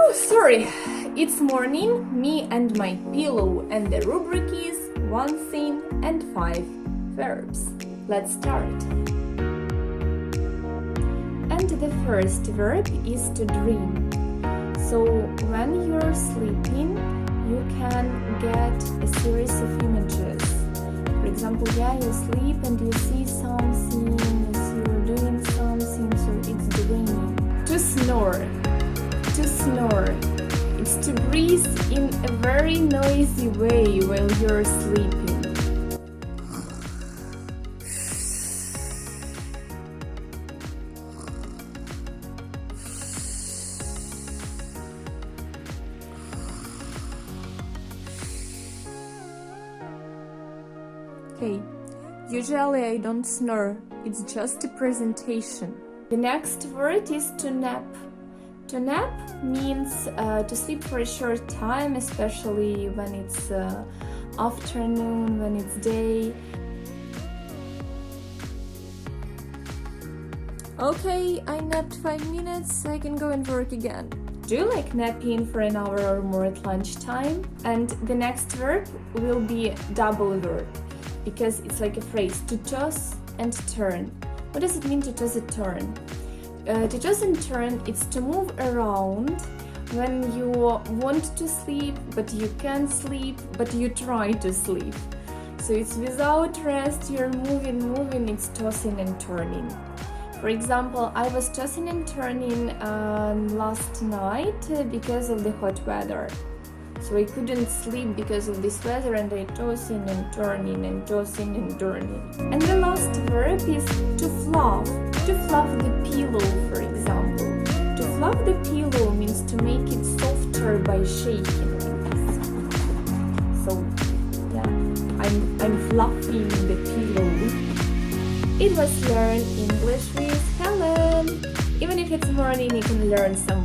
Oh, sorry. It's morning, me and my pillow, and the rubric is 1 thing and 5 verbs. Let's start. And the first verb is to dream. So when you're sleeping, you can get a series of images. For example, you sleep and you see something, you're doing something, so it's dreaming. To snore. To snore. It's to breathe in a very noisy way while you're sleeping. Okay, usually I don't snore, it's just a presentation. The next word is to nap. To nap means to sleep for a short time, especially when it's afternoon, when it's day. Okay, I napped 5 minutes, I can go and work again. Do you like napping for an hour or more at lunchtime? And the next verb will be double verb, because it's like a phrase, to toss and turn. What does it mean to toss and turn? To toss and turn, it's to move around when you want to sleep, but you can't sleep, but you try to sleep. So it's without rest, you're moving, it's tossing and turning. For example, I was tossing and turning last night because of the hot weather. So I couldn't sleep because of this weather, and I tossing and turning and tossing and turning. And the last verb is to fluff. To fluff the pillow, for example. To fluff the pillow means to make it softer by shaking like this. So I'm fluffing the pillow. It was Learn English with Helen. Even if it's morning, you can learn some